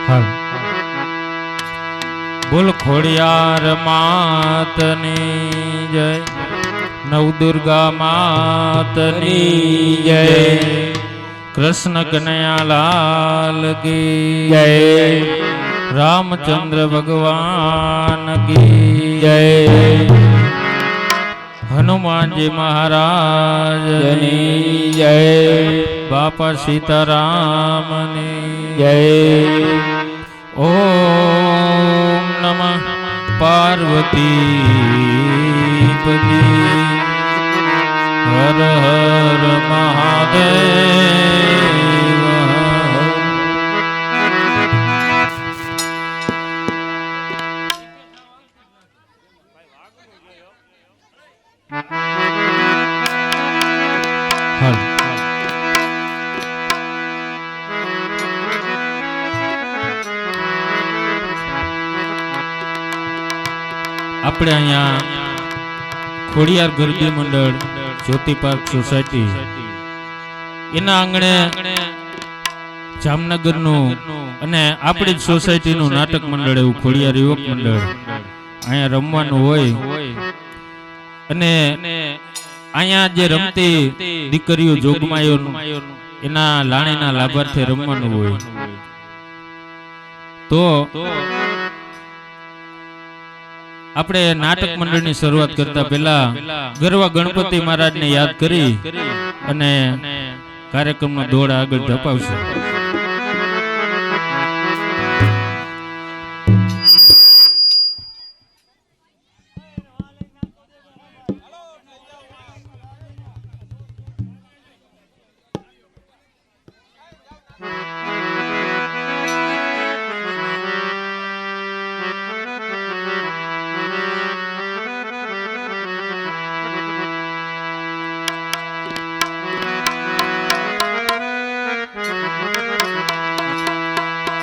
હાલ બોલ ખોડિયાર માતની જય, નવદુર્ગા માતની જય, કૃષ્ણ કનૈયા લાલ કી જય, રામચંદ્ર ભગવાન કી જય, હનુમાનજી મહારાજની જય, બાપા સીતારામની જય. ઓમ નમઃ પાર્વતી પતિ, હર હર મહાદેવ. આપણે અહીંયા ખોડિયાર ગરબી મંડળ જ્યોતિ પાર્ક સોસાયટી એના આંગણે જામનગરનું અને આપણી જ સોસાયટીનું નાટક મંડળ એવું ખોડિયાર યુવક મંડળ અહીંયા રમવાનું હોય અને અહીંયા જે રમતી દીકરીઓ જોગમાયોનું એના લાણીના લાભાર્થે રમવાનું હોય. તો આપણે નાટક મંડળની શરૂઆત કરતા પહેલા ગરવા ગણપતિ મહારાજને યાદ કરી અને કાર્યક્રમનો દોડ આગળ ધપાવશે.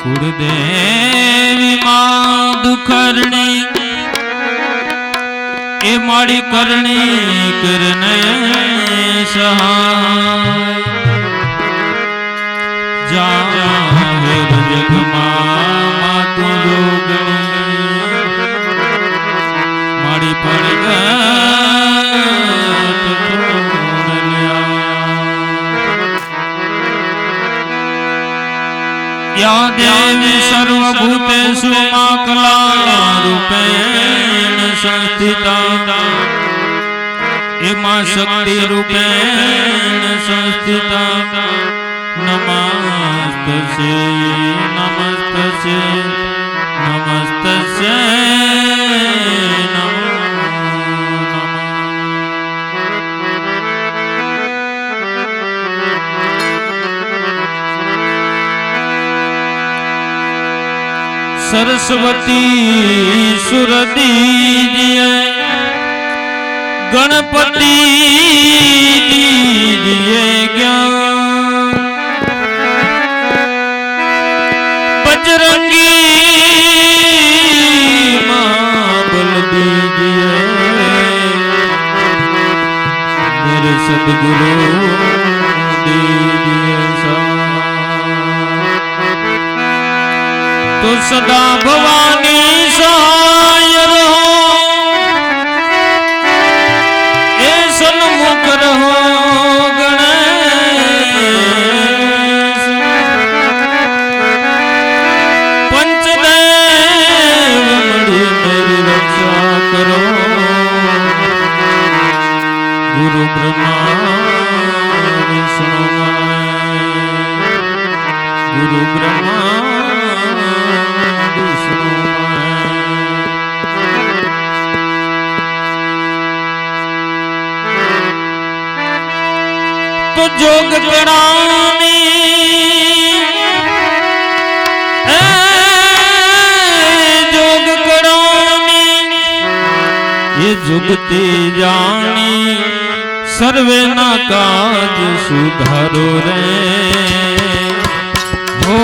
કુળદેવી માં દુખરણી એ મારી કરણી કરને સહાય, જાહેર જગમાં માતું જોગણી મારી પડગત યા દેવી સર્વભૂતેષુ મા કલા રૂપેણ સંસ્થિતા, એ મા શક્તિ રૂપેણ સંસ્થિતા. નમસ્તસ્ય નમસ્તસ્ય નમસ્તસ્ય નમો નમઃ. સરસ્વતી સુરદીજીએ ગણપતિ દીજીએ જ્ઞાન, બજરંગી માં બલ દીજીએ મેરે સદગુરુ દીજીએ તો સદા ભવાની સહાય રહો, એ સન્મુખ રહો ગણેશ. પંચદેવ મળી મેરી રક્ષા કરો, ગુરુ બ્રહ્મા વિષ્ણુ ગુરુ બ્રહ્મા તો જોગ કણાની જોગ કણાની એ જુગતી જાણી સર્વે ના કાજ સુધારો રે. હો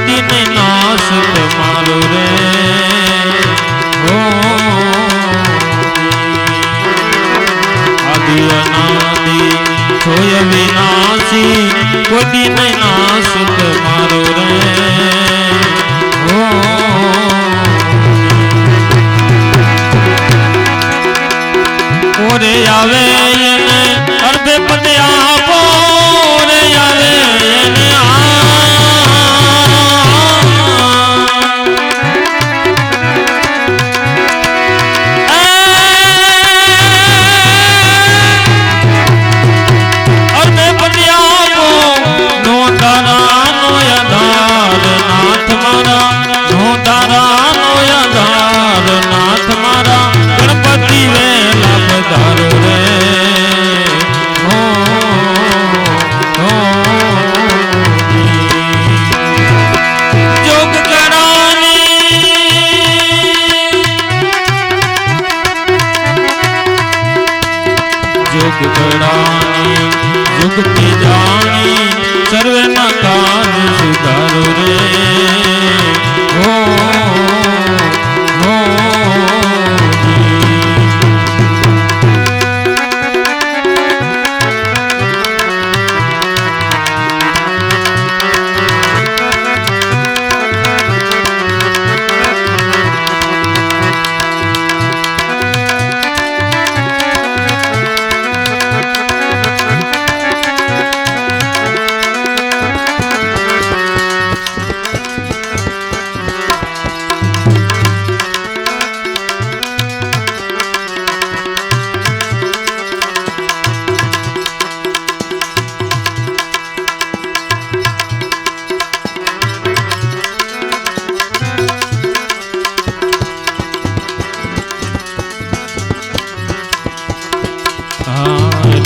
कोदी ने नाश तुम्हारो रे हो आदि अनादि सोय विनाशी कोदी ने नाश तुम्हारो रे हो ओरे आवे अर्धे पदे आपो रे आवे जुगती जानी सर्व न काज सुधारो रे हो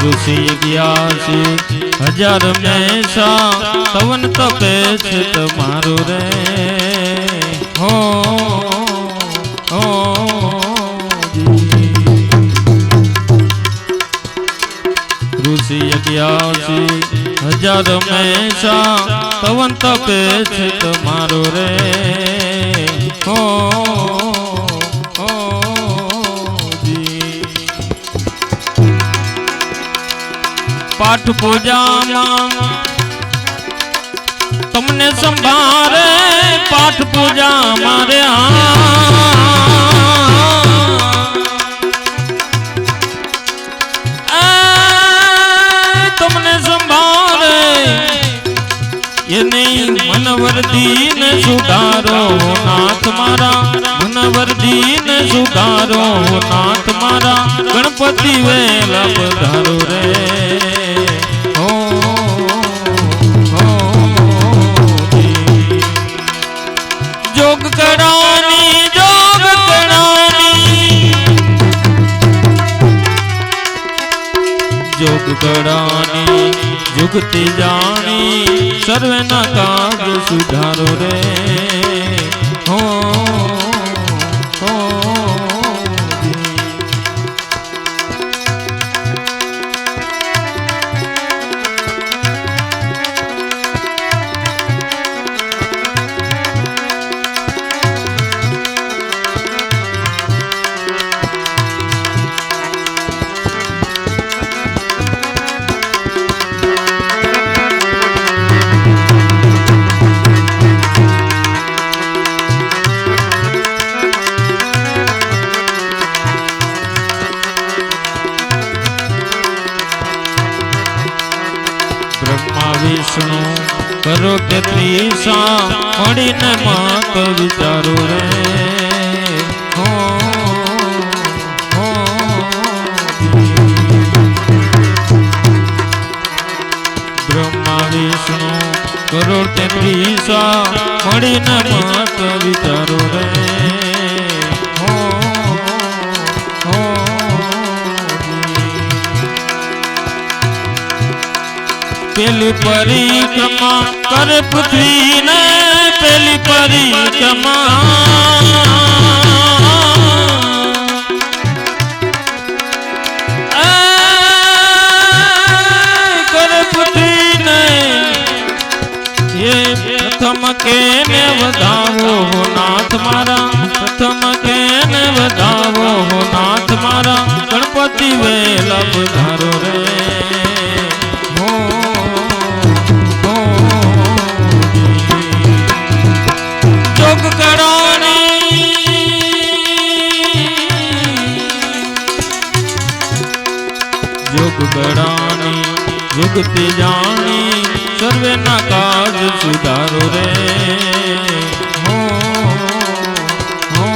ऋषि ग्यासी हजार में सा तवन तपे तुम्हारो रे हो ऋषि ग्यासी हजार में सा तवन तपे तुम्हारो रे हो पाठ पूजा तुमने संभारे पाठ पूजा मारे तुमने संभारे ये नहीं मनवर्दी ने सुधारो नाथ मारा मनवर्दी ने सुधारो नाथ मारा गणपति वेला पधारो रे जोग करानी जोग करानी जुगती जानी सर्व न काज सुधारो रे हो विष्णु करो के त्रिशा मड़ी ने मात विचारो रे हो ब्रह्मा विष्णु करो के त्रिशा मड़ी ने मात विचारो रे पेली परिक्रमा कर पृथ्वी ने पेली परिक्रमा कर पृथ्वी ने ये प्रथम કેને વધાવો હો નાથ મારા, પ્રથમ કેને વધાવો હો નાથ મારા, ગણપતિ વેલા પધારો રે હો હો જોગ કરાણી જોગ કરાણી જુગતી જાણી સર્વે ના કાજ સુધારો રે હો હો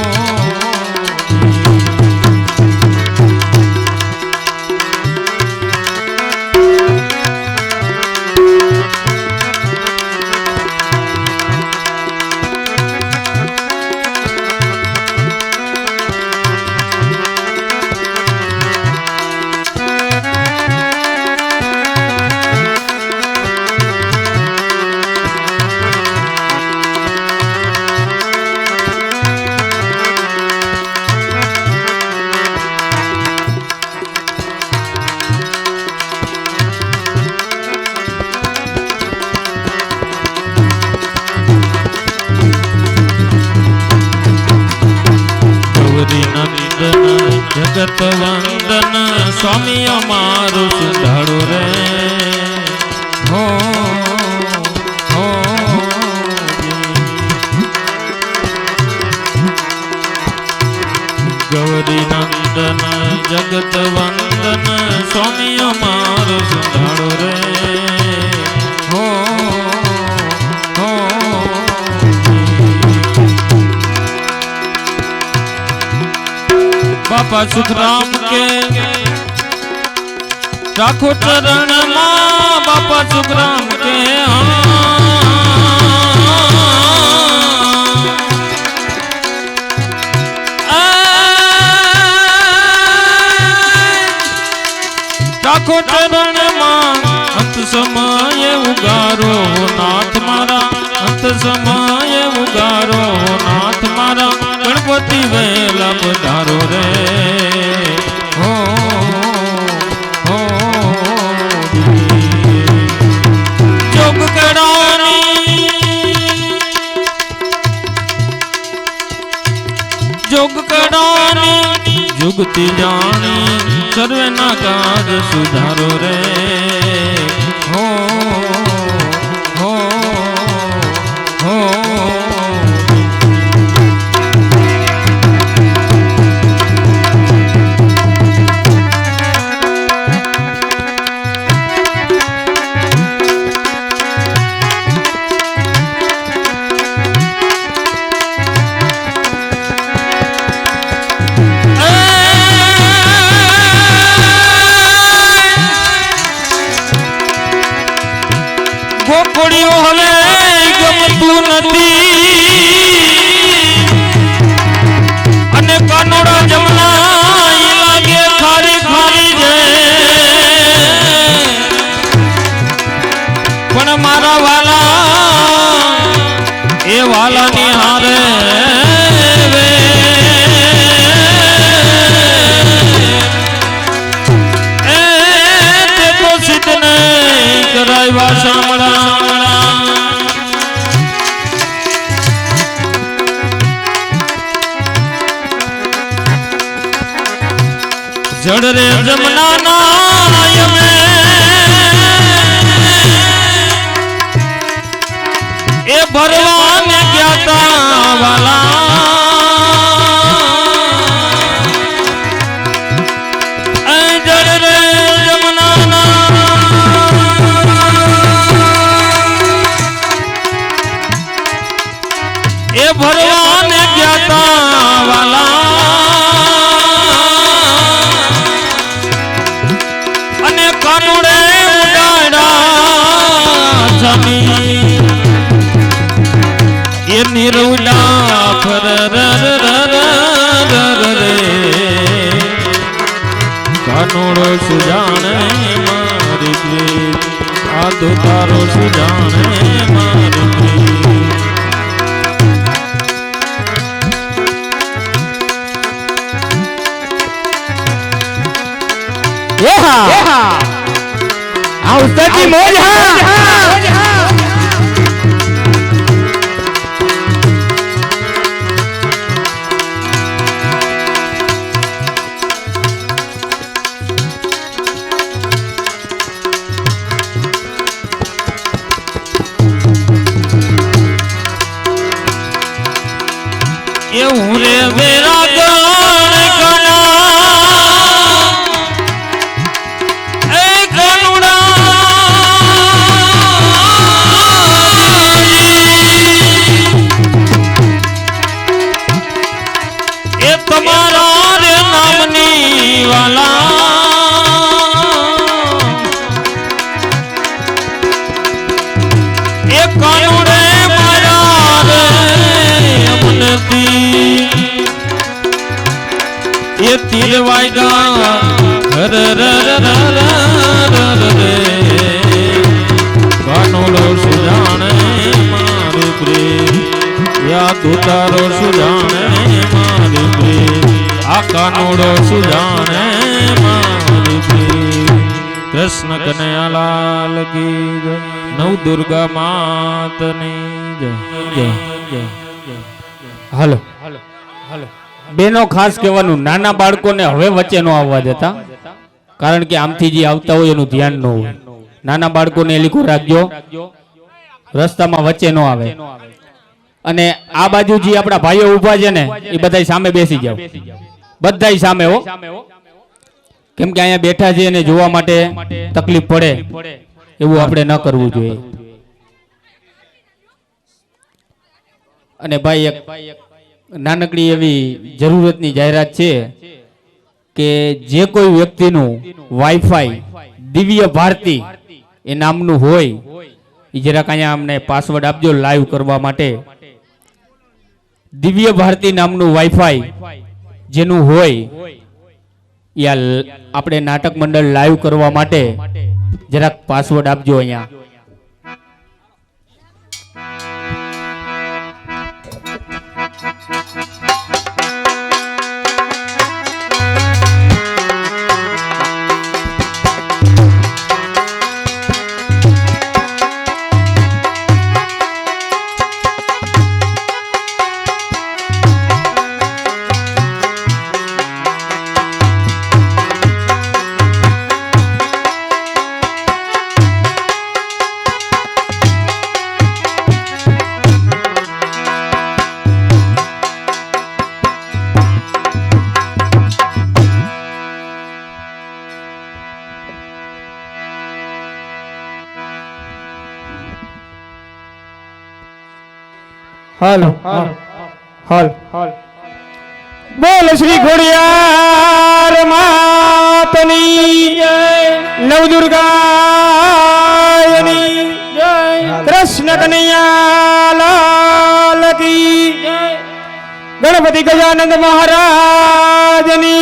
જગત વંદન સ્વામી અમારું સુધારો રે હો હો ગૌરી નંદન જગત વંદન સ્વામી અમારું સુધારો રે હો હો बापा सुखराम के राखो चरण मां, बापा सुखराम के राखो चरण मां, अंत समय उगारो नाथ मारा, अंत समय उगारो नाथ मारा, गणपति वेला पधारो रे हो हो जोग करानी जोग करानी जुगती जानी सर्वे ना काज सुधारो रे हो हो हो ગોકળીઓ હવે ગમતું નથી અને કાનોડા જમના લાગે ખારી ખારી છે પણ મારા વાલા એ વાલાની હારે કરાવ્યા સાંભળા જડ રે જમના નાય એ ભરવાને જ્ઞાતા વાલા જડ રે જમના એ ભરવાને જ્ઞાતા વાલા અને કાનુડે ઉડાડા જમી એ નિરુડા ફર રે કાનુડો સુજાણે મારી આ તો તારો સુજાણે મારી ઉસ્તાદજી મોજ હા એવું રે વેરા ગણ કના એ કનુડા એ તમારા રે નામની વાલા એ કનુડે મારા રે અમનતી એ તીર વાયગા ર ર ર રે કાનુડો સુજાણે મારે પ્રેમ યા તુતારો સુજાણે મારે પ્રેમ આ કાનુડો સુજાણે મારે પ્રેમ કૃષ્ણ કનૈયાલાલ કી જય નવ દુર્ગા માતની જય જય જય હાલો હાલો હાલો બેનો ખાસ કહેવાનું નાના બાળકોને હવે વચ્ચે ન આવવા દેતા કારણ કે આમથી જે આવતા હોય એનું ધ્યાન ન હોય નાના બાળકોને લીખો રાખજો રસ્તામાં વચ્ચે ન આવે અને આ બાજુ જે આપણા ભાઈઓ ઊભા છે ને એ બધા સામે બેસી જાવ બધા સામે હો કેમ કે અહીંયા બેઠા છે અને જોવા માટે તકલીફ પડે એવું આપણે ન કરવું જોઈએ અને ભાઈ એક નાનકડી એવી જરૂરતની જાહેરાત છે કે જે કોઈ વ્યક્તિનું વાઈફાઈ દિવ્ય ભારતી એ નામનું હોય એ જરાક અહીંયા અમને પાસવર્ડ આપજો લાઈવ કરવા માટે દિવ્ય ભારતી નામનું વાઈફાઈ જેનું હોય યા આપણે નાટક મંડળ લાઈવ કરવા માટે જરાક પાસવર્ડ આપજો અહીંયા હાલ હાલ હાલ હાલ બોલ શ્રી ખોડિયાર માતની જય નવદુર્ગાની જય કૃષ્ણ કનૈયા લાલ કી જય ગણપતિ ગજાનંદ મહારાજની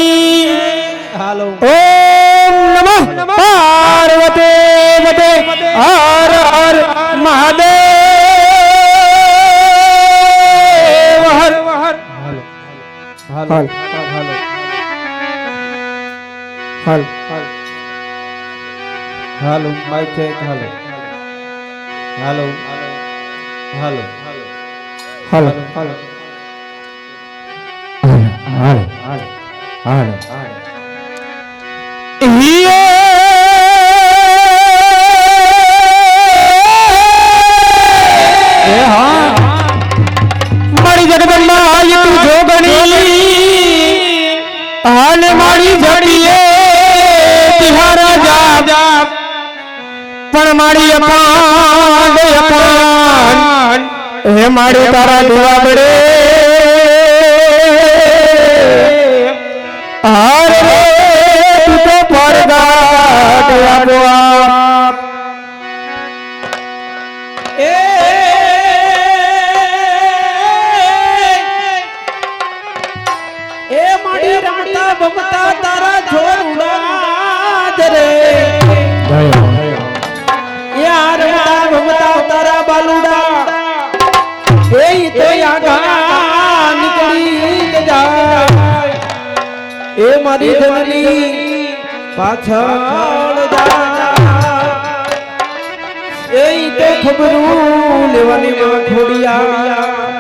હાલો ઓમ નમઃ પાર્વતી પતે હર હર મહાદેવ હાલ હાલ હાલ હાલો માઈક ચેક હાલો હાલો હાલો હાલો હાલો હાલો હાલો હાલો મારી જગદંબા આય તું જોગણી હાલ મારી જડીએ તિહારા જા પણ મારી અપાન હે મારી તારા દીવાબડે હાર રે તું તો પરગાટ આપો આપ ભમતા તારા છોડ રે યાર ભમતા તારા બાલુડા એ તો આગા નીકળી જાય એ મારી ધનની પાછળ જાય એ તો ખબરું લેવાની માં ખોડિયા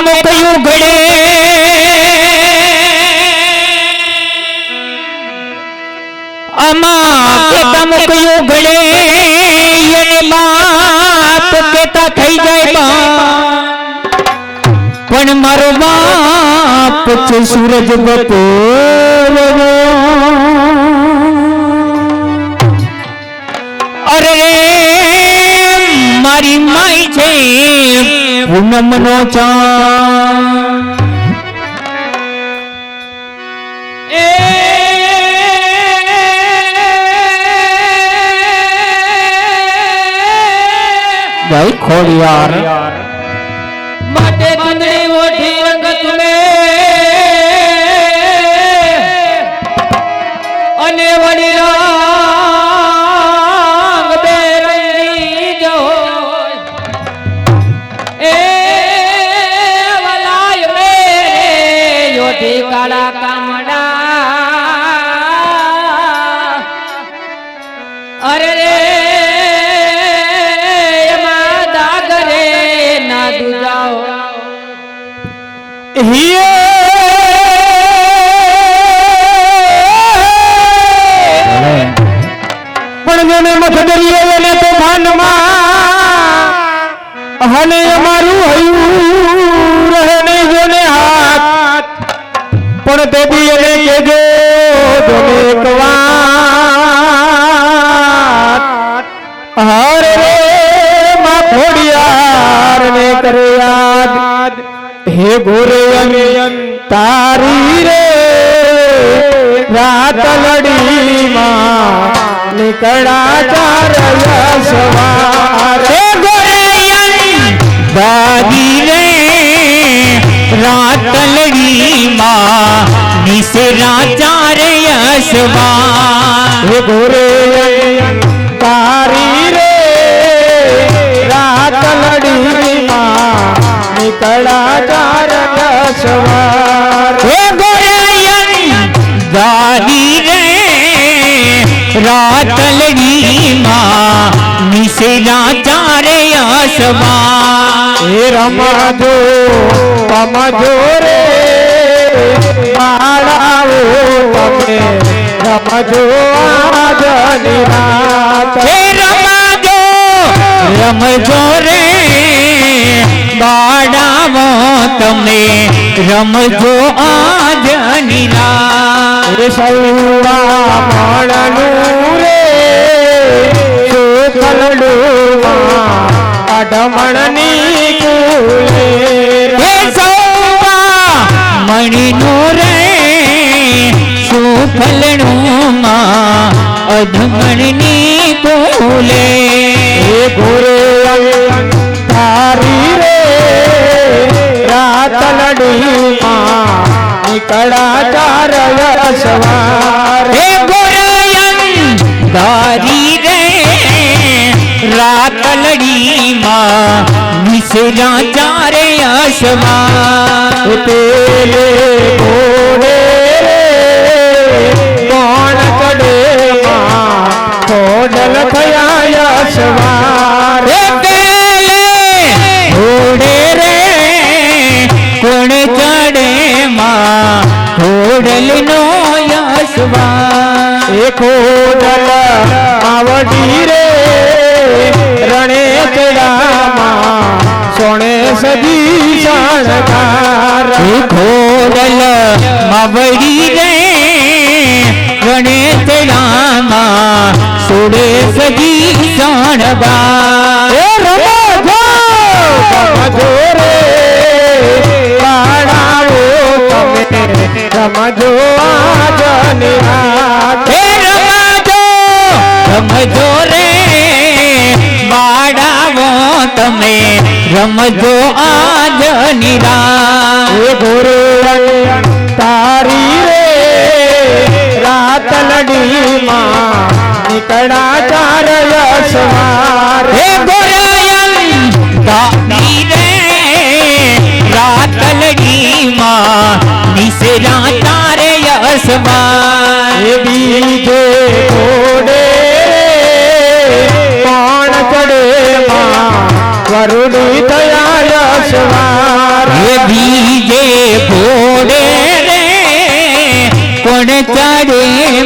મોકયું ઘડે આમાં કેતા મૂક્યું ઘડે એને બાપ કેતા થઈ જાય બા પણ મારો બાપ છે સૂરજ બપોર અરે મારી માઈ છે પૂનમનો ચાંદ ભાઈ ખોડિયાર માટે તને ઓઠી વખત મે અને વડીલો બેરંગી જો એ વલાય મે ઓઠી કાળા કામડા અરે રે પણ જેને મત દરિયે એને તો ભાનમાં હને અમારું હયું રહે નહીં જોને હાથ પણ તે બી એને કેજો જોને એક વાત હરે રે માં ખોડિયાર ને કરે યાદ હે ગોરયન તારી રે રાત લડીમાં નીકળા ચાર સવાર હે ગોરયન દાદી રે રાત લડીમાં નિસરા ચાર યસવાર હે ગોરયન તારી રે રાત લડીમાં નીકળા ચાર સવાર હે ગોરયન દાદી રે રાત લડીમાં નિસરા ચાર યસવાર હે રમજો પમજો રે માળાઓ તમે રમજો આજ નિરાત હે રમજો રમજો રે બાળાવો તમે રમજો આજ નિરાત રે સૌવા મળનું રે સુખલડુમાં અઢમણની કુલે હે સૌવા મણીનો રે સુફલણુમાં અધમણની કુલે હે ગોરયન તારી રે રાત લડીમાં નીકળા ચાર સવાર હે ગોરયન દારી રે રાત લડીમાં નિસરા ચારે અસવાર પેલે ઘોડે રે કોણ ચડે માં ખોડલ થયા સવાર હે પેલે ઘોડે રે કોણ ચડે માં ઘોડલનો યસવાર એ ખોડલ આવડી રે રણે ચડામાં સોણે સજી શણગાર હે ઘોડલ માવડી રે ગણે તેડામાં સોડે સજી શણગાર એ રમજો રમજો રે બાળાઓ તમે રમજો આજ નિરાત હે રમજો રમજો રે બાળાવો તમે રમજો આજ નિરાત હે ગોરયન તારી રે રાત લડીમાં નીકળા ચાર સવાર હે ગોરયન દાદી રે રાત લડીમાં નિસરા તારે યસવાર હે બીજે ઘોડે કોણ ચડે માં વરુડી થયા સવાર હે બીજે ઘોડે રે કોણ ચડે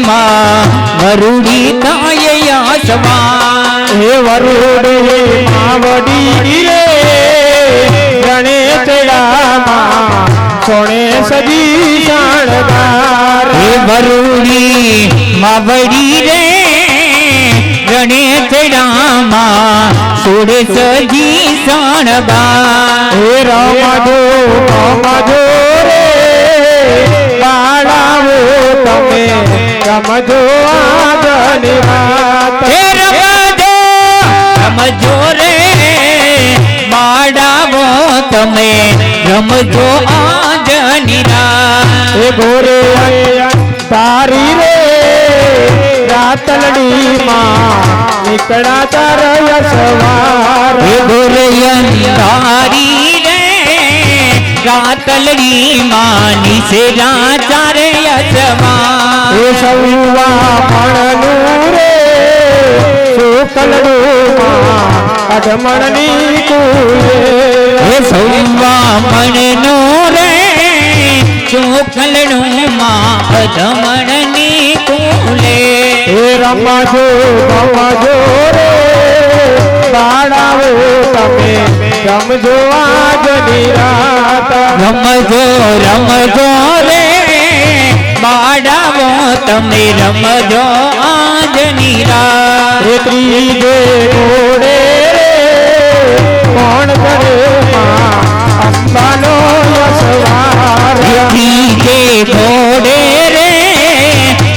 માં વરુડી થાય યશવાન હે વરુડે માવડી રે રણે ચડામાં સોણે સજી શણગાર હે વરુડી માવડી રે રણે ચડામાં સોળે સજી શણગાર હે રમજો રે બાળાવો તમે રમજો આજની રાત હે રમજો રે બાળાવો તમે રમજો આજની રાત હે ગોરે તારી રે રાતલડી માં નીકળા તારય સવાર હે ગોરયન તારી રે રાતલડી માની છે રાચારે યજમાન હે સૌવા મણનું રે શુકલડું માં અધમણની કુલે હે સૌવા મણનો રે ચોખલડું માં અધમણની કુલે હે રમજો રે બાળાવો તમે રમજો આજની રાત રમજો રે બાળાવો તમે રમજો આજની રાત હે ત્રીજે ઘોડે રે કોણ કરે માં અંબાનો યશવાર જે ઘોડે રે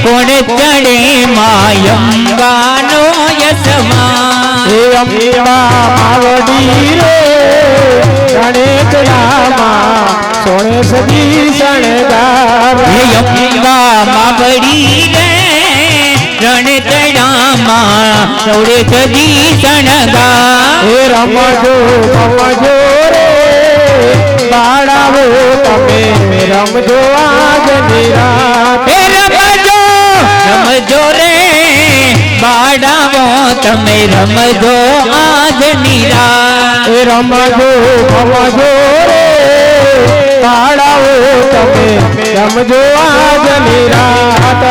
કોણ ચડે માયંબાનો યશમાન હે અંબા માવડી રે ગણેશરામાં સોણે સજી શણગાર હે અંબા માવડી રે રણતડામાં સૌરે સજી શણગાર હે રમજો રે બાળાવો તમે રમજો આજની રાત હે રમજો રે બાળાવો તમે રમજો આજની રાત હે રમજો રે બાળાવો તમે રમજો આજની રાત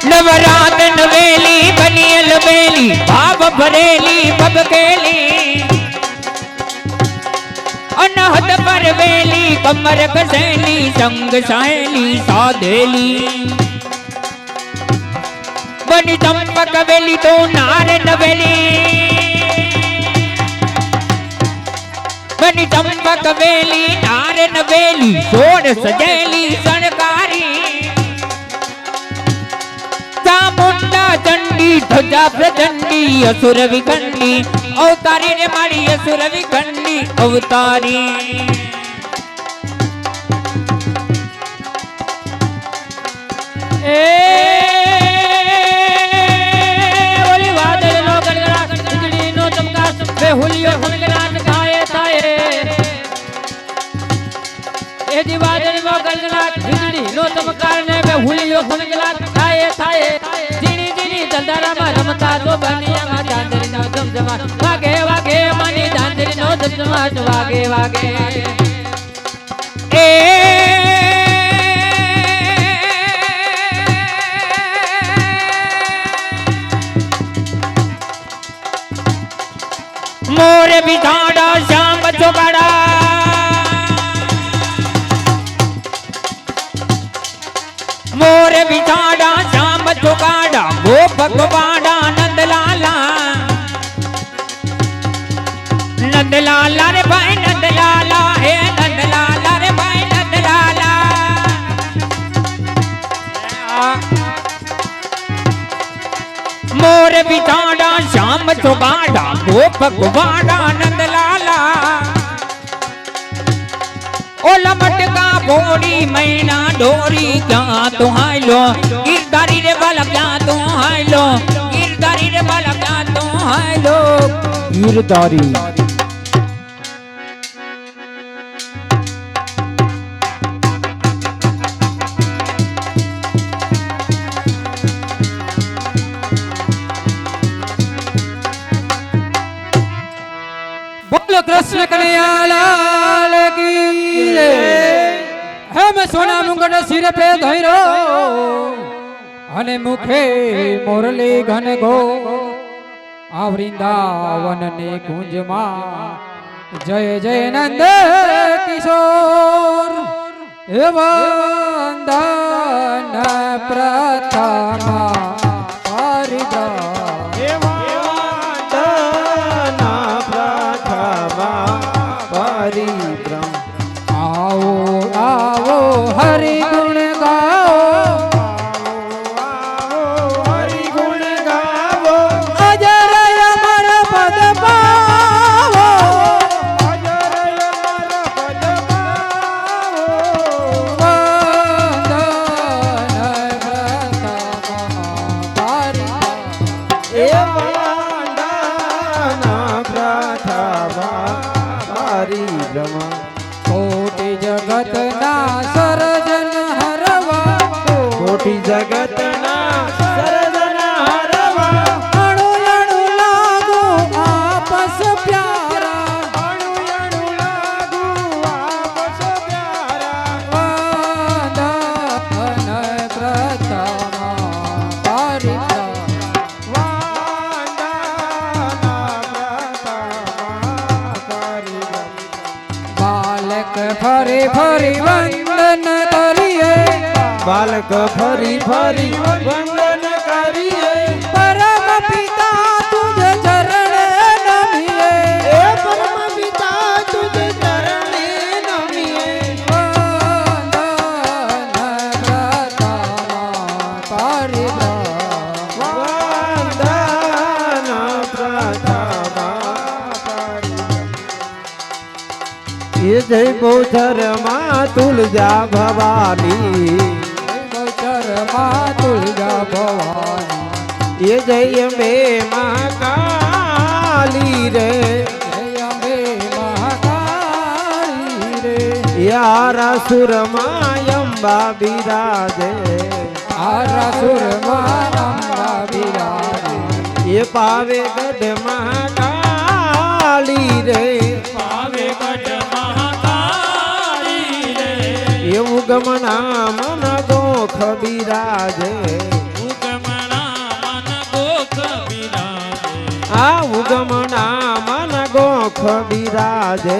નવરાત નવેલી બની અલબેલી ભાવ ભરેલી બબકેલી અનહદ પરવેલી કમર કસેલી સંગ સાયેલી સાધેલી બની ચંપક વેલી તો નાર નવેલી બની ચંપક વેલી નાર નવેલી સોળ સજેલી શણકારી ચામુંડા ચંડી ધજા પ્રચંડી અસુર વિખંડી અવતારી રે મારી અસુર વિખંડી અવતારી ઓલી વાદળ નો ગણગણાટ વીજળી નો ચમકાટ બેહુલિયો ગણગણાટ ગાય થાય એ દી વાદળ નો ગણગણાટ વીજળી નો ચમકાર ને બેહુલિયો ગણગણાટ ગાય થાય જીણી જીણી ચંદારામાં રમતા તો બનિયામાં ચાંદરી નો જમજમાટ વાગે વાગે મની ચાંદરી નો જમજમાટ વાગે વાગે मोर बिठाड़ा श्याम चौकाड़ा मोर बिठाड़ा श्याम चौकाड़ा गो भगवाड़ा રે બિચાડા શ્યામ ચોગાડા ગોપ ગોવાડા નંદલાલા ઓલા મટકા બોડી મૈના ડોરી ક્યાં તો હાલો ગિરધારી રે બાલા ક્યાં તો હાલો ગિરધારી રે બાલા ક્યાં તો હાલો ગીરધારી बोलो कृष्ण कन्हैया लाल की जय। है मैं सोना मुंगट सिर पे धैरो અને મુખે મોરલી ઘન ગો આ વૃંદાવન ને કુંજમાં જય જય નંદ કિશોર હે વંદન પ્રથમા आओ आओ हरि गुण गाओ अजर अमर पद पावो कोटि जगत ना सरजन हरवा कोटि जगत ना सरजन हरवा अणु अणु लागो आपस प्यारा अणु अणु लागू आपस प्यारा वंदन प्रथमा परिक्रमा बालक फरी फरी वंदन करिए बालक फरी फरी वंदन करिए परम पिता तुझे चरण नमिए ए परम पिता तुझे चरणे नमिए वंदन प्रथमा परिक्रमा वंदन प्रथमा ये जय बहुचर माँ तुलजा भवानी चरमा तुलजा भवानी ये जय मे महाकाली रे जय अम्बे महाकाली रे यारा सुर मायम्बा बिराजे आरसुर मानम्बा बिराजे ये पावे गढ़ महाकाली रे ये उगमना मन गोख बिराजे आ उगमना मन गोख बिराजे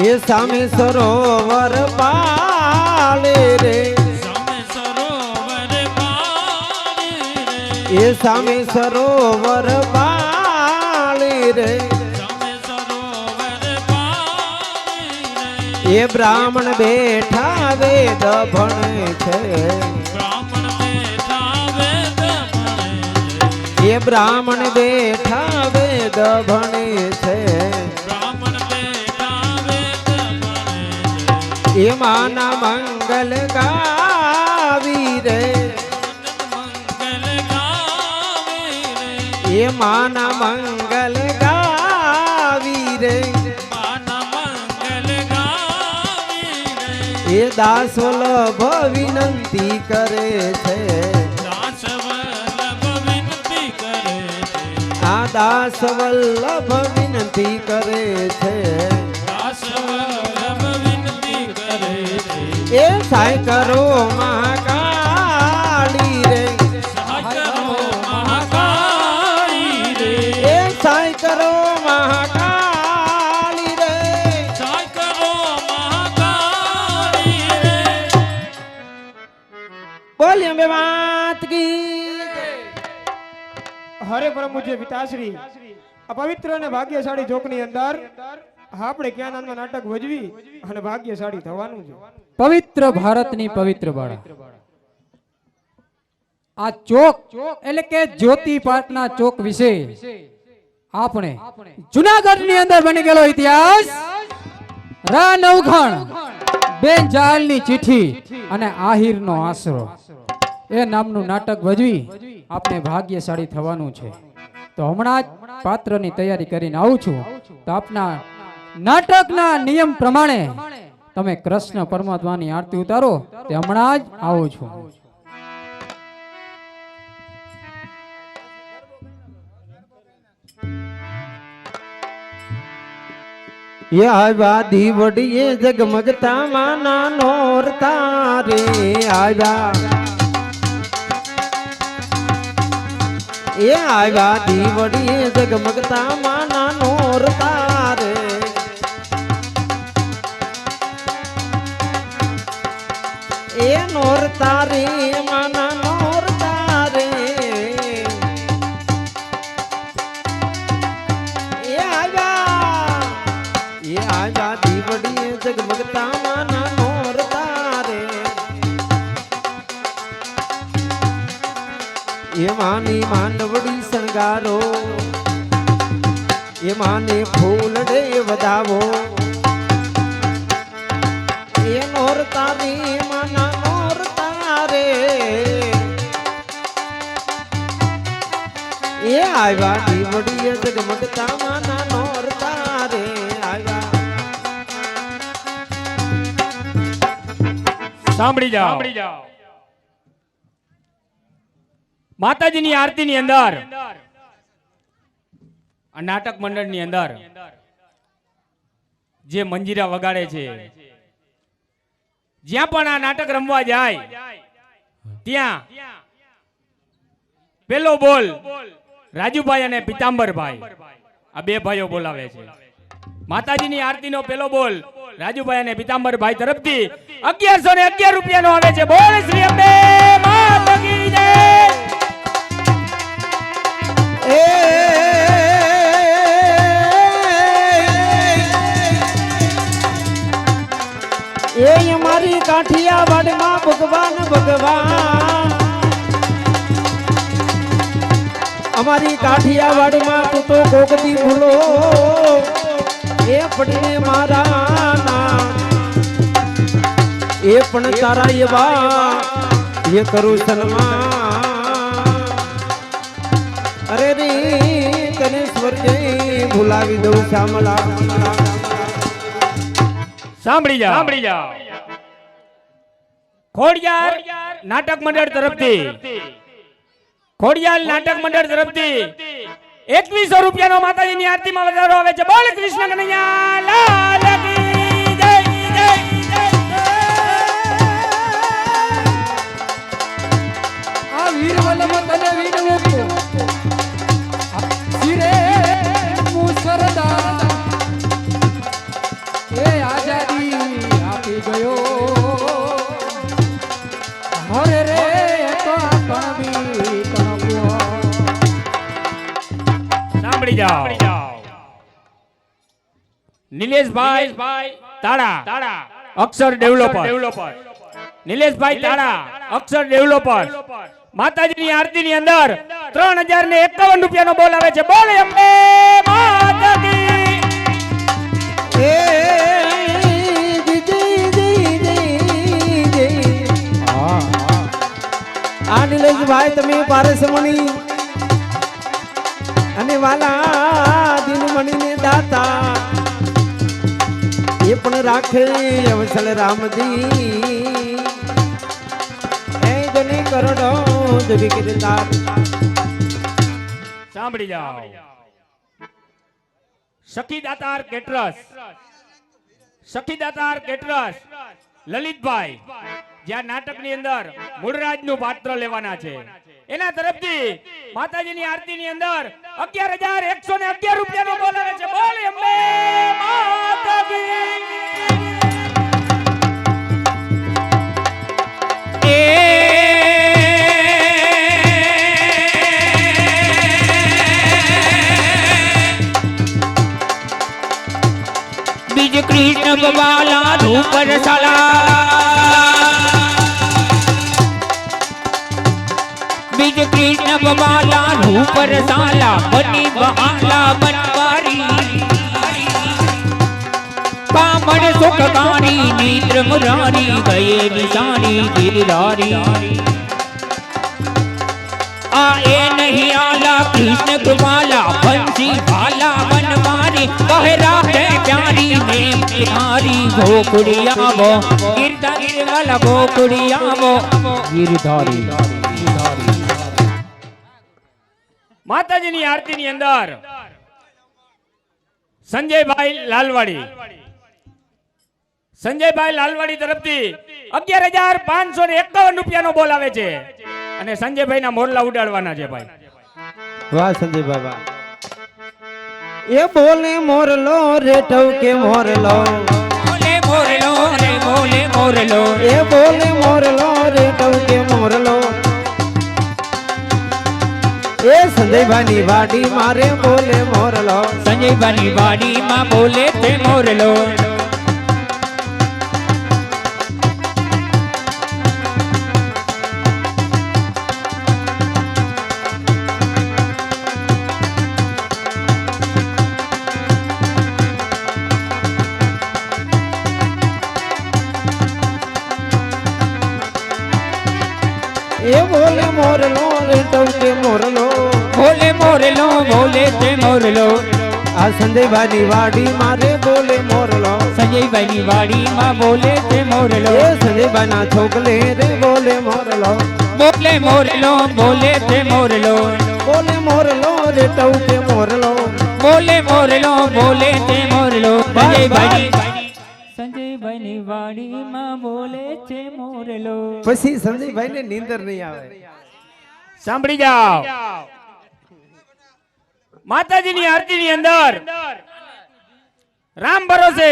ये सामे सरोवर पाले रे ये सामे सरोवर पाले रे ये ब्राह्मण बैठा वेद भणे छे ये ब्राह्मण बैठा वेद भणे छे ये माना मंगल गावी रे ये माना मंगल गावी रे ये दास वल्लभ विनंती करे छे आ दास वल्लभ विनंती करे छे ए साई करो महाकाली रे ए साई करो महाकाली रे बोलिए अम्बे मात की હરે પરમ પૂજ્ય પિતાશ્રી આ પવિત્ર અને ભાગ્યશાળી જોકની અંદર આપણે ક્યાં નામનું નાટક ભજવી અને ભાગ્યશાળી થવાનું છે. પવિત્ર ભારતની પવિત્ર બાળા આ ચોક એટલે કે જ્યોતિ પાર્કના ચોક વિશે આપણે જુનાગઢની અંદર બની ગયેલો ઇતિહાસ રા નવઘણ બેન જાલની ચિઠ્ઠી અને આહિરનો આશરો એ નામનું નાટક ભજવી આપણે ભાગ્યશાળી થવાનું છે. તો હમણાં જ પાત્રની તૈયારી કરીને આવું છું. તો આપના નાટકના નિયમ પ્રમાણે તમે કૃષ્ણ પરમાત્માની આરતી ઉતારો. તે હમણાં જ આવું છું. ये आवा दीवड़िए जगमगता माना नोरता रे आवा ये आवा दीवड़िए जगमगता माना नोरता रे ए नोरता रे माना नोरता रे ये आजा दीवड़ी जगमगता माना नोरता रे ये मानी मांडवड़ी संगारो ये माने फूल डे वधावो ये नोरता रे माना नोरता रे ये आया दीवड़ी जगमगता माना नोरता रे आया સાંભળી જાઓ. માતાજીની આરતીની અંદર આ નાટક મંડળની અંદર જે મંજીરા વગાડે છે, જ્યાં પણ આ નાટક રમવા જાય ત્યાં પેલો બોલ રાજુભાઈ અને પિતાંબરભાઈ આ બે ભાઈઓ બોલાવે છે. માતાજીની આરતીનો પેલો બોલ રાજુભાઈ અને પિતાંબરભાઈ તરફથી 1111 રૂપિયાનો આવે છે. બોલ શ્રી અંબે માતા કી જય. એ અમારી કાઠિયાવાડમાં ભગવાન ભગવાન અમારી કાઠિયાવાડમાં તું તો કોકદી ભૂલો એ પડીને મારા ના એ પણ તારા એવા એ કરું સન્માન અરે રે તને સ્વર્ગે ભૂલાવી દઉં શ્યામલા. સાંભળી જાઓ. ખોડિયાર નાટક મંડળ તરફથી 2100 રૂપિયાનો માતાજીની આરતીમાં વધારો આવે છે. બોલ કૃષ્ણ કનૈયા લાલ કી જય જય જય. આ વીર વલ્લભ તને વિનવું શિરે મુસરદા એ આઝાદી આપી ગયો હરે રે તો કણબી કણબો. સાંભળી જાઓ. નિલેશભાઈ તાળા અક્ષર ડેવલપર. નિલેશભાઈ તાળા અક્ષર ડેવલપર માતાજીની આરતીની અંદર 3051 રૂપિયાનો બોલ આવે છે. બોલ અંબે માતા કી. આ નિલેશભાઈ તમે પારસમણી અને વાલા દિનમણીને દાતા એ પણ રાખે અવસલ રામજી એ જને કરડો જગી કીધા. સાંભળી જાઓ. સખી દાતાર કેટરસ લલિતભાઈ જ્યાં નાટકની અંદર મૂળરાજનું પાત્ર લેવાના છે એના તરફથી માતાજીની આરતીની અંદર 11111 રૂપિયાનો બોલ આવે છે. બોલ અંબે માતા કી. બીજ કૃષ્ણ ગવાલા ધૂપર સાલા नवबाला रूप रसाला बनी बहाला बनवारी कामण सुखकारी नेत्र मुरारी गए निशानी गिरधारी आए नहीं आला कृष्ण कुमाला बंसी भाला बनवारी कह राखे प्यारी नेम तिहारी गोकुड़िया वो गिरधारी वाला गोकुड़िया वो गिरधारी માતાજીની આરતીની અંદર સંજયભાઈ લાલવાડી તરફથી 11,551 રૂપિયાનો બોલ આવે છે અને સંજયભાઈના મોરલા ઉડાડવાના છે ભાઈ. વાહ સંજયભાઈ વાહ. એ બોલે મોરલો રે ટવકે મોરલો બોલે મોરલો રે બોલે મોરલો એ બોલે મોરલો રે ટવકે મોરલો એ સંજયભાઈની વાડી મારે બોલે મોરલો સંજયભાઈની વાડીમાં બોલે તે મોરલો એ બોલે મોરલો રે ટવકે મોરલો બોલે મોરલો બોલે તે મોરલો આ સંજયભાઈની વાડી મારે બોલે મોરલો સંજયભાઈની વાડીમાં બોલે તે મોરલો એ સંજયભાઈના છોકલે રે બોલે મોરલો બોલે મોરલો બોલે તે મોરલો બોલે મોરલો રે ટવકે મોરલો બોલે મોરલો બોલે તે મોરલો સંજયભાઈની વાડીમાં બોલે છે મોરલો પછી સંજયભાઈને નીંદર નહીં આવે. સાંભળી જાઓ માતાજીની આરતીની અંદર રામ ભરોસે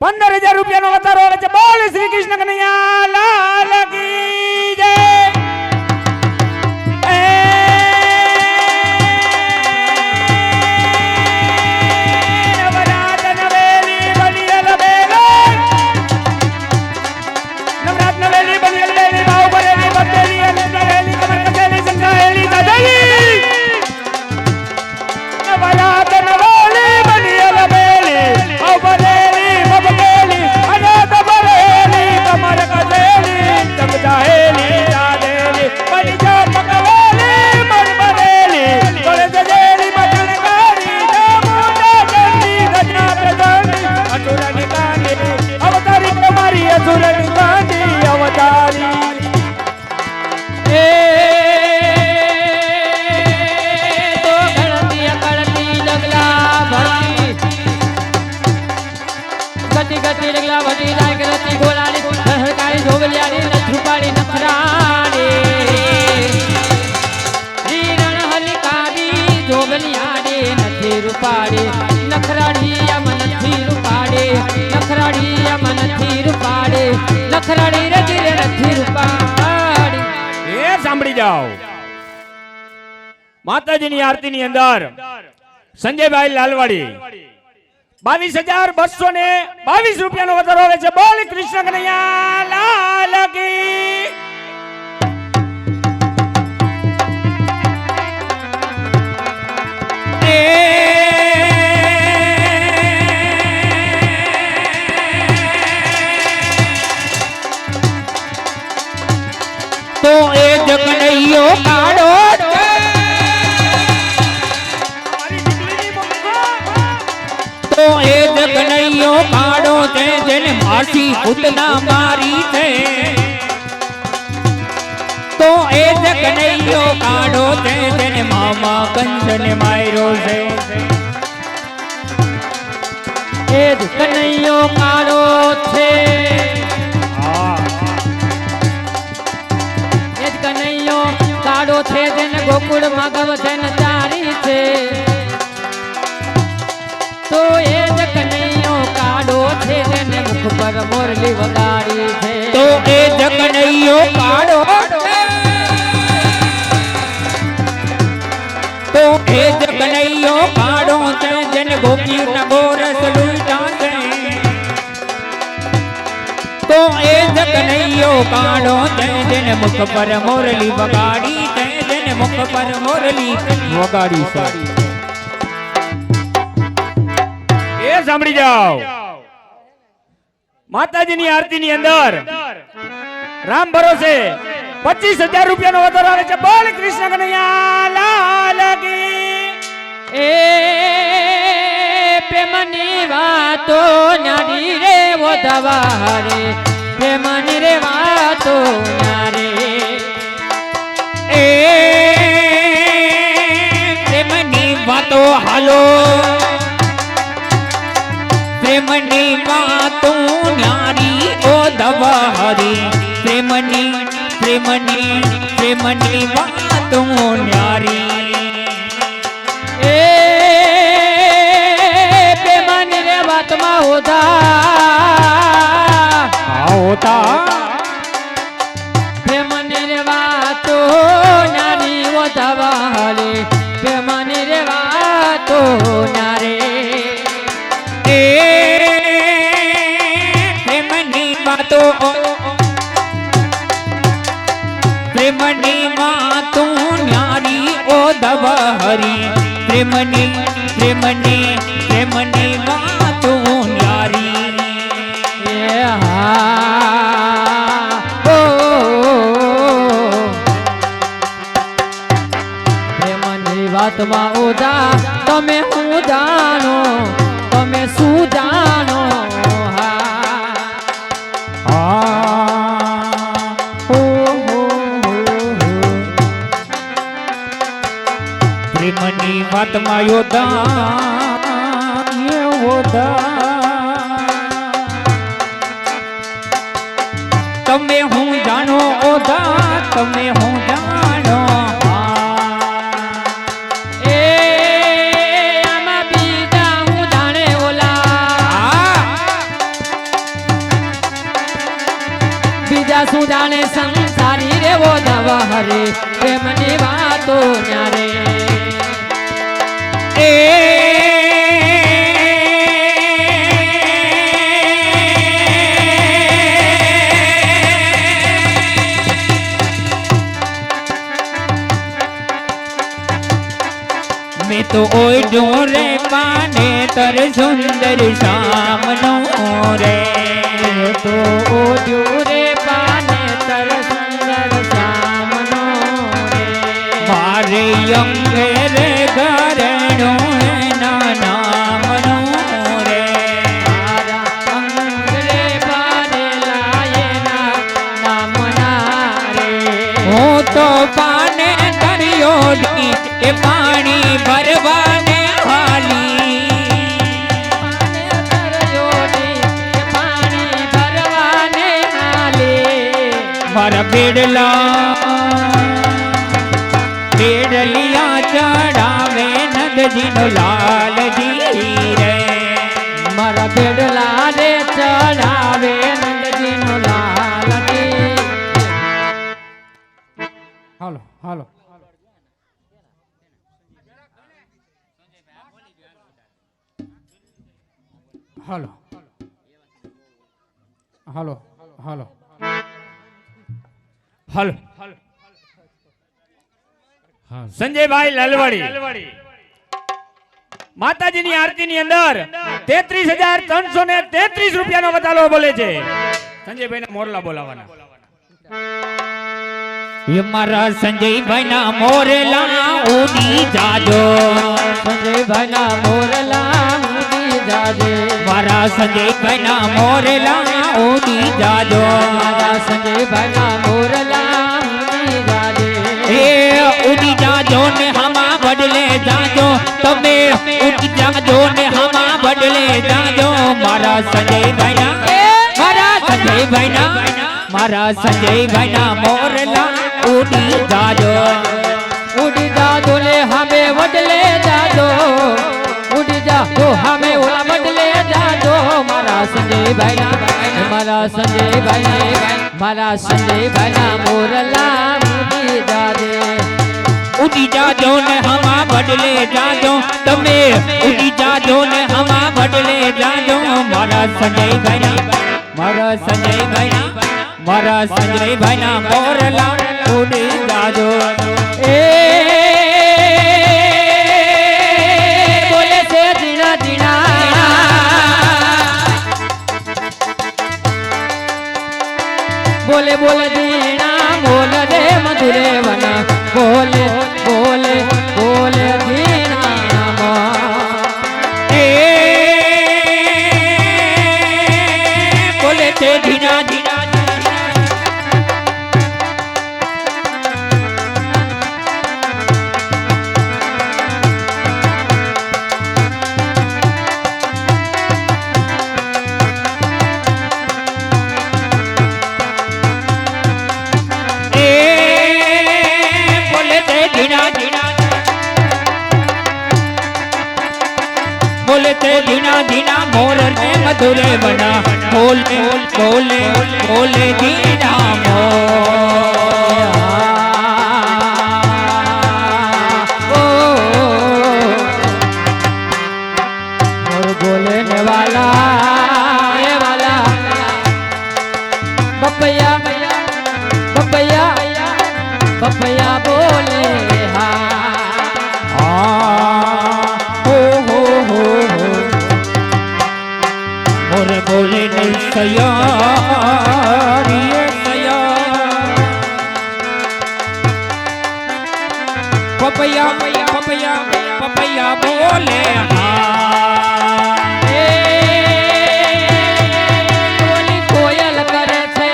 15,000 રૂપિયાનો વધારો આવે છે. બોલ શ્રી કૃષ્ણ કનૈયા લાલ કી જય. સાંભળી જાઓ માતાજીની આરતીની અંદર સંજયભાઈ લાલવાડી 22,222 રૂપિયાનો વધારો આવે છે. બોલ કૃષ્ણ કનૈયા લાલ કી. તો એ જગનૈયો કાઢો તો એ જગનૈયો કાઢો છે જેને માસી પૂતના મારી છે. તો એ જગનૈયો કાઢો છે જેને મામા કંચને માર્યો છે. એ કનૈયો કાળો છે એ કનૈયો કાળો છે જેને ગોકુળ માગવ છે ચારી છે. તો એ જ કનૈયો કાળો છે જેને મુખ પર મોરલી વગાડી છે. તો એ જગનૈયો કાઢો તો એ જગનૈયો કાઢો છે જેને ગોપીના ગોરસ લૂંટા છે. તો એ જગનૈયો કાઢો છે જેને મુખ પર મોરલી વગાડી છે. જેને મુખ પર મોરલી વગાડી છે એ સાંભળી જાઓ માતાજીની આરતીની અંદર રામ ભરોસે 25,000 રૂપિયાનો વધારો આવે છે. બોલ કૃષ્ણ કનૈયા લાલ કી. એ પ્રેમની વાતો ન્યારી રે વધવા રે પ્રેમની રે વાતો ન્યારે એ પ્રેમની વાતો હાલો પ્રેમની વાતો ન્યારી ઓ દવારી પ્રેમની વાતો ન્યારી એ પ્રેમની રે વાતમાં હોતા પ્રેમની રે વાતો ન્યારી વધવા રે પ્રેમની રે વાતો ન્યારે એ પ્રેમની વાતો ન્યારી ઓ દવારી પ્રેમની વાતો ન્યારી એ હા ઓ પ્રેમની વાતમાં ઓદા તમે હું જાણો તમે શું જાણો પ્રેમની વાતમાં યોધા તમે હું જાણો ઓધા તમે હું જાણો એ આમાં બીજા હું જાણે ઓલા બીજા શું જાણે સંસારી રે વો દવા હરે પ્રેમની વાતો ન્યારે मैं तो ओढ़ो रे पाने तर सुंदर सामनो रे તો ઓઢ્યો રે પાને તર સુંદર સામનો રે मारे अंग रे घरणो नामनो रे મારા અંગરે પારેલા એના નામના રે હું તો પાને દરિયોડી એ પાણી ભરવાને હાલી પાણી ભરવાને હાલે મારા બેડલિયા ચડાવે નંદજીનો લાલજી રે મારા બેડલા રે ચડાવે નંદજીનો લાલજી હાલો હાલો હાલો હાલો હાલો હાલો સંજયભાઈ લાલવાડી માતાજીની આરતીની અંદર 33,333 રૂપિયાનો વધારો બોલે છે. સંજયભાઈ મોરલા બોલાવાના. ये मारा संजय भाईना मोरला उड़ी जाजो સંજયભાઈ ના મોરલા ઉડી જાજે मारा संजय भाईना मोरला उड़ी जाजो મારા સંજયભાઈ ના મોરલા ઉડી જાજે ए उड़ी जाजो ने हमा बदले जाजो तमे उड़ी जाजो ने हमा बदले जाजो मारा संजय भाईना मारा संजय भाईना मोरला उड़ी जाजो ઉડી જાજો લે હમે વડલે જાજો ઉડી જાજો હમે ઓલા વડલે જાજો મારા સંજયભાઈ ના મોરલા ઉડી જાજે उड़ी जाजो ने हमा बदले जाजो तमे उड़ी जाजो ने हमा बदले जाजो मारा संजय भाईना मोरला उड़ी जाजो એ બોલે છે ધીણા ધીણા બોલે બોલે ધીણા બોલ રે મધુરે વના બોલે બોલે બોલે ધીણા એ બોલે છે ધીણા ધીણા बोले ते धीना धीना मोर ने मधुरे बना बोले बोले बोले धीना मोर बोले ने वाला बपैया बपैया बपैया बोले मोर बोले नहीं सया पपैया पपैया पपैया बोले बोली कोयल करे छे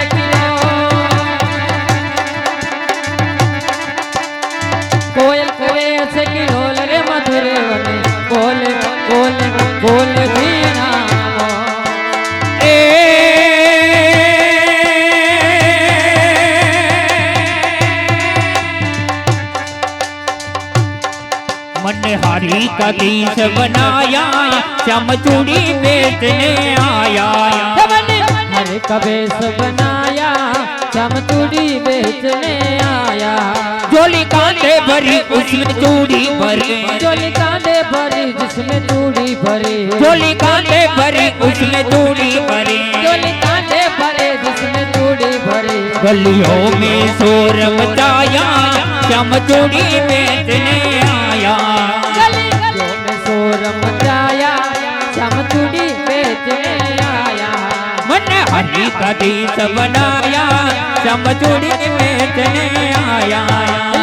कोयल करे छे कि ढोल रे मधुरे वने बोले बोले बोले धीना मन हारी का देश बनाया श्याम चूड़ी बेचने आया हरे का वेश बनाया श्याम चूड़ी बेचने आया झोली कांधे भरी उसमें चूड़ी भरी झोली कांधे भरी जिसमें चूड़ी भरी झोली कांधे भरी उसमें चूड़ी भरी झोली कांधे भरे जिसमें चूड़ी भरी गलियों में शोर मचाया श्याम चूड़ी बेचने आया गलियों में शोर मचाया श्याम चूड़ी बेचने आया मन हरी का देश बनाया श्याम चूड़ी बेचने आया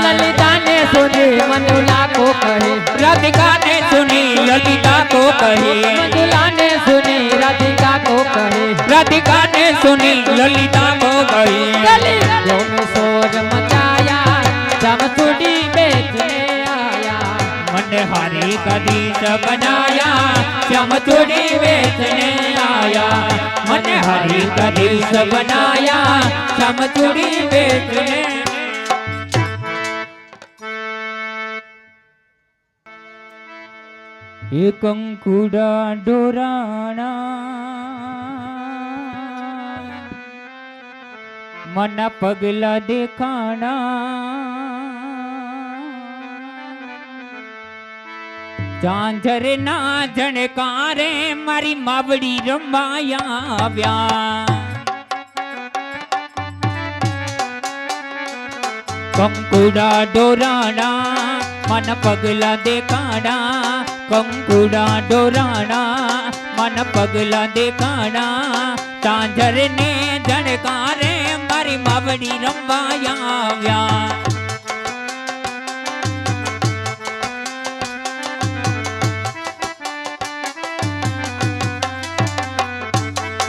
ललिता ने सुनी मधुला को कहे राधिका ने सुनी ललिता को कहे मधुला ने सुनी राधिका को कहे राधिका ने सुनी ललिता को कहे गलियों में शोर मचाया श्याम चूड़ी बेचने आया मन हरी का देश बनाया श्याम चूड़ी बेचने आया मन हरी का देश बनाया श्याम चूड़ी बेचने ये कंकुड़ा डोराना मन पगला देखाना झांझर ना झणकारे मारी मावड़ी रमाया व्या कंकुड़ा डोराना मन पगला देखाना कंकुड़ा डोराना मन पगला देखाना झांझर ने झणकारे मारी मावड़ी रमाया व्या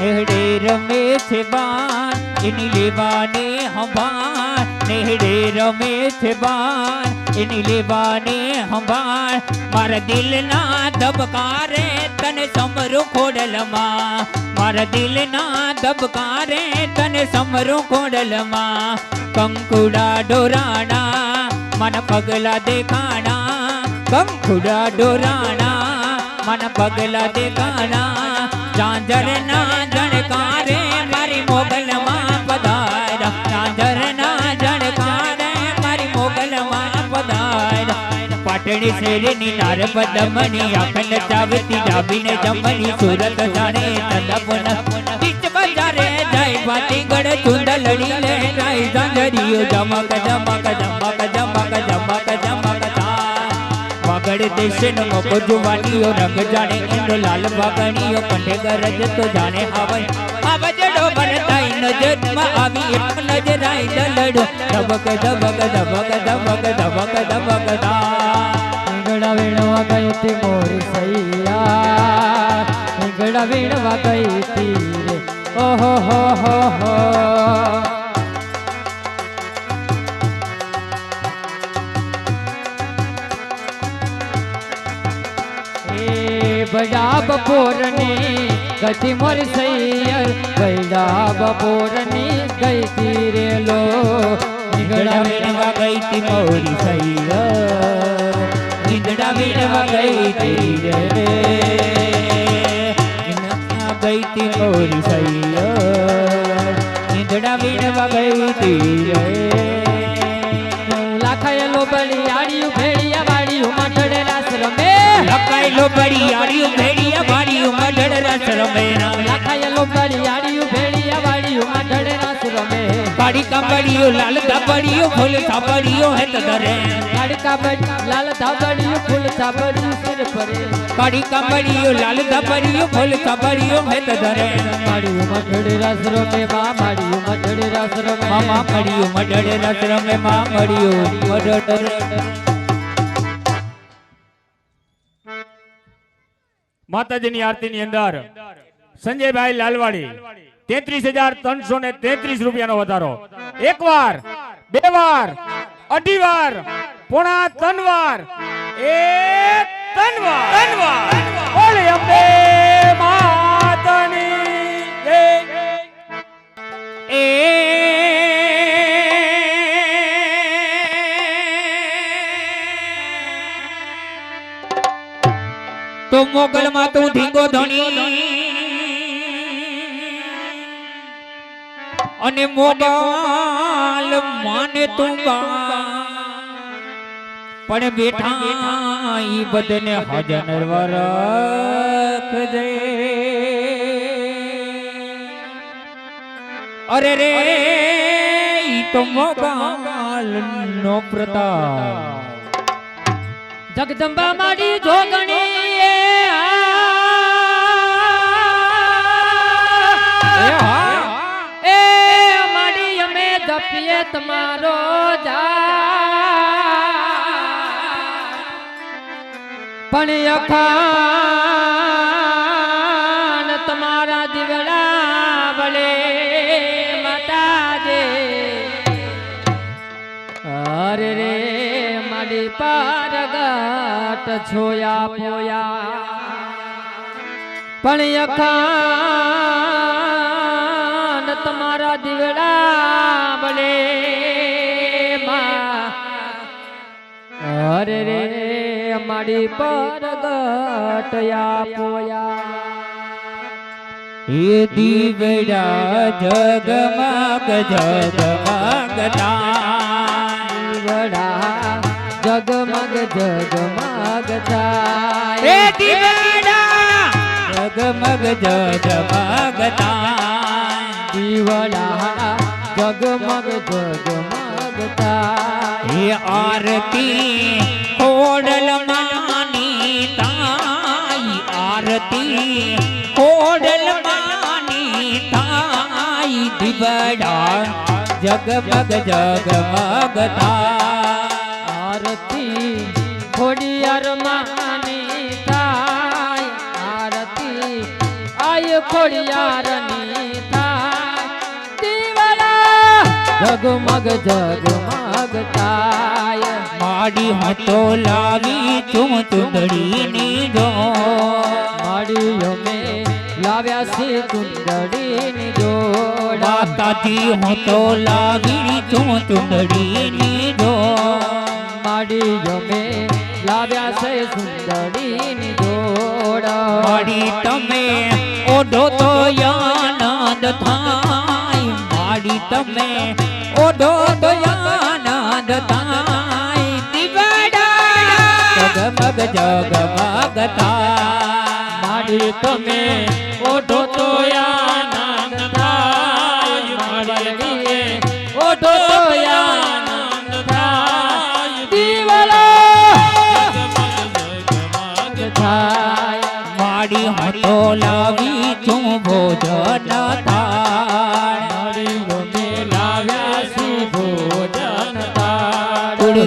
नेहड़े रमेश बान इन लेवाने हमार नेहड़े रमेश बान इन लेवाने हमार मारा दिल ना दबकारे तने समरो खोडलमा मारा दिल ना दबकारे तने समरो खोडलमा कंकुड़ा डोराना मन पगला देखाना कंकुड़ा डोराना मन पगला देखाना झांझर ना झणकारे मारी मोगल मां पधारा झांझर ना झणकारे मारी मोगल मां पधारा पाटणी शेरनी नार पदमनी आखंड चावती डाबीने जमनी सूरत जाने तलपुन बीच बाजारे जाय बाती गड़ चुंदलड़ी ले जाय झांझरियो जमक जमक जमक जमक जमक વગડ દેશનો મોકો જુવાનીઓ રંગ જાણે એનો લાલ વાગણીઓ કંઠે ગરજ તો જાણે આવજ આવજડો બનતાઈ નજરમાં આવી એક નજરાઈ દલડો ધબક ધબક ધબક ધબક ધબક ધબક ગડા વીણવા ગઈ તી મોરી સૈયા ગડા વીણવા ગઈ તી રે ઓહો હો હો હો બડા બપોરની ગતિ મોરી સૈયર બડા બપોરની ગઈ તી રે લો નીંદડા વીણવા ગઈ તી મોરી સૈયર નીંદડા વીણવા ગઈ તી રે ગઈ તી મોરી સૈયર નીંદડા વીણવા ગઈ તી રે લાખાયેલો બળિયાળિયું ભેળિયા વાળિયું મઢડે રાસ રમે લકાયેલો બળિયાળિયું ભેળિયા વાળિયું મઢડ રસ રમે લાખાયેલો બળિયાળિયું ભેળિયા વાળિયું મઢડે રાસ રમે કાળી કાંબળિયું લાલ ધાબળિયું ફૂલ થાબળિયું હેત ધરે કાળી કાબડી લાલ ધાબળિયું ફૂલ થાબળિયું સિર પરે કાળી કાંબળિયું લાલ ધાબળિયું ફૂલ થાબળિયું હેત ધરે માળિયું મઢડે રાસ રમે માં માળિયું મઢડે રાસ રમે મામા મળ્યું મઢડે રસ રમે માં મળ્યું મઢડ માતાજીની આરતીની અંદર સંજયભાઈ લાલવાડી 33,333 રૂપિયાનો વધારો એક વાર બે વાર અઢી વાર પોણા ત્રણ વાર ત્રણ વાર બોલે અંબે માતાની જય એ તો મોગલ માં તું ધીંગો ધણી અને મોગલ માને તું પણ બેઠા ઈ બદને હજન વરખ દે અરે રે ઈ તો મોગલ નો પ્રતાપ જગદંબા માડી જોગણી એ માડી અમે દપિયે તમારો પણ અખાન તમારા દીવડા બળે માતાજે અરે રે માડી પારગટ છોયા પોયા પણ અખાન તમારા દીવડા બળે અરે રે માડી પરગટ પોયા એ દીવડા જગમગ જગમગતા દીવડા જગમગ જગમગ થાય એ દીવડા જગમગ જગમગતા દીવડા જગમગ જગમગ થાય એ આરતી ખોડલ માની તાઈ આરતી ખોડલ માની તાઈ દીવડા જગમગ જગમગતા આરતી ખોડિયાર માની થાય આરતી આય ખોડિયારની થાય દીવડા જગમગ જગમગ થાય માડી હું તો લાવી ચું ચુંદડીની જો માડીઓ મે લાવ્યા છે ચુંદડીની જોડા માતાજી હું તો લાવી ચું ચુંદડીની જો માડીઓ મે લાવ્યા છે સુંદરીની જોડા માડી તમે ઓઢો તો આનંદ થાય માડી તમે ઓઢો તો આનંદ થાય દીવડા જગમગ જગમગતા માડી તમે ઓઢો તો આનંદ થાય માડી ઓઢો તો આનંદ થાય દીવડા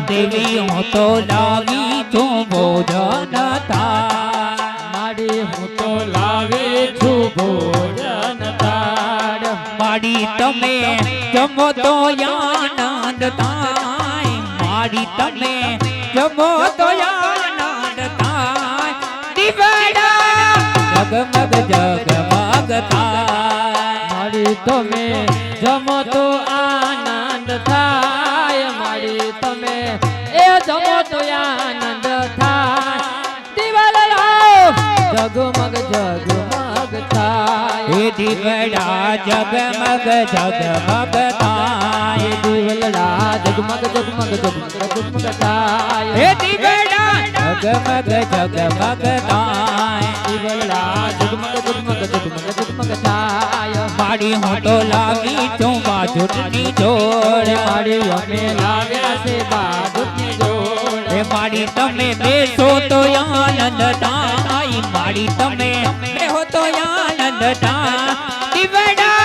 દેવી હું તો લાવી છું ભોજન થાળ માડી હું તો લાવી છું ભોજન થાળ માડી તમે જમો તો આનંદ થાય માડી તમે જમો તો આનંદ થાય દીવડા જગમગ જગમગ થાય માડી તમે જમો તો આનંદ થાય માડી તમે એ જમો તો આનંદ થાય દિવાલ જગમગ જગમગ થાય એ દીવડા જગમગ જગમગ થાય દિવલડા જગમગ જગમગ જગમગ જગમગ થાય એ દીવડા જગમગ જગમગ થાય દિવલડા જગમગ જગમગ જગમગ જગમગ થાય માડી હું તો લાવી છું બાજુની જોડ માડી અમે લાવ્યા છે બાજુની જોડ એ માડી તમે બેસો તો આનંદ થાય માડી તમે બેહો તો આનંદ થાય દીવડા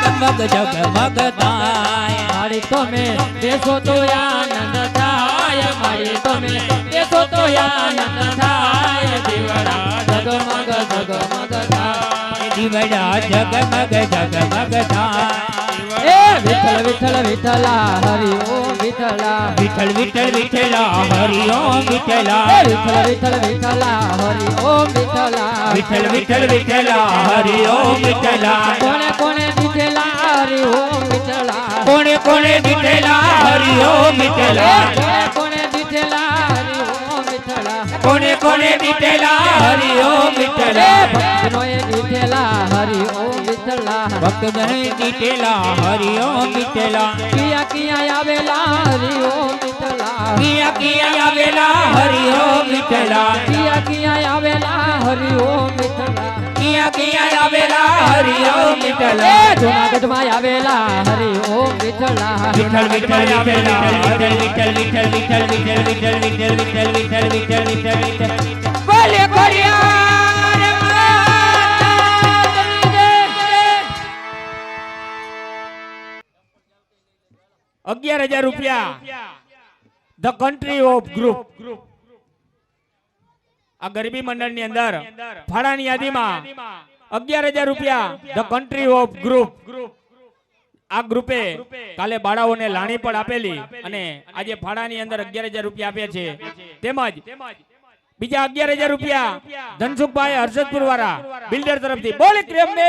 જગમગ જગમગ થાય માડી તમે બેસો તો આનંદ થાય માડી તમે બેસો તો આનંદ થાય દીવડા જગમગ જગમગ થાય દીવડા જગમગ જગમગ થાય એ વિઠ્ઠલ વિઠ્ઠલ વિઠ્ઠલા હરિ ઓમ વિઠ્ઠલા વિઠ્ઠલ વિઠ્ઠલ વિઠ્ઠલા હરિ ઓમ વિઠ્ઠલા એ વિઠ્ઠલ વિઠ્ઠલ વિઠ્ઠલા હરિ ઓમ વિઠ્ઠલા વિઠ્ઠલ વિઠ્ઠલ વિઠ્ઠલા હરિ ઓમ વિઠ્ઠલા કોણે કોણે વિઠ્ઠલા હરિ ઓમ વિઠ્ઠલા કોણે કોણે વિઠ્ઠલા હરિ ઓમ વિઠ્ઠલા કોણે વિઠ્ઠલા હરિ ઓમ વિઠ્ઠલા કોણે કોણે વિઠ્ઠલા હરિ ઓમ વિઠ્ઠલા ભક્તનો એ વિઠ્ઠલા હરિ ઓમ વિઠ્ઠલા ભક્તજને વિઠ્ઠલા હરિ ઓમ વિઠ્ઠલા કિયા કિયા આવેલા હરિ ઓમ વિઠ્ઠલા કિયા કિયા આવેલા હરિ ઓમ વિઠ્ઠલા કિયા કિયા આવેલા હરિ ઓમ વિઠ્ઠલા કિયા કિયા આવેલા હરિ ઓમ વિઠ્ઠલા એ જૂનાગઢમાં આવેલા હરિ ઓમ વિઠ્ઠલા વિઠ્ઠલ વિઠ્ઠલ વિઠ્ઠલા વિઠ્ઠલ વિઠ્ઠલ વિઠ્ઠલ વિઠ્ઠલ વિઠ્ઠલ વિઠ્ઠલ વિઠ્ઠલ વિઠ્ઠલ વિઠ્ઠલ વિઠ્ઠલ વિઠ્ઠલ વિઠ્ઠલ બોલે ખોડિયાર માતાની જય 11,000 રૂપિયા ધ કન્ટ્રી ઓફ ગ્રુપ આ ગરીબી મંડળની અંદર ફાળાની યાદીમાં 11,000 રૂપિયા ધ કન્ટ્રી ઓફ ગ્રુપ આ ગ્રુપે કાલે બાળાઓને લાણી પણ આપેલી અને આજે ફાળાની અંદર 11,000 રૂપિયા આપ્યા છે તેમજ બીજા 11,000 રૂપિયા ધનસુખભાઈ હર્ષદપુર વાળા બિલ્ડર તરફથી બોલે પ્રેમને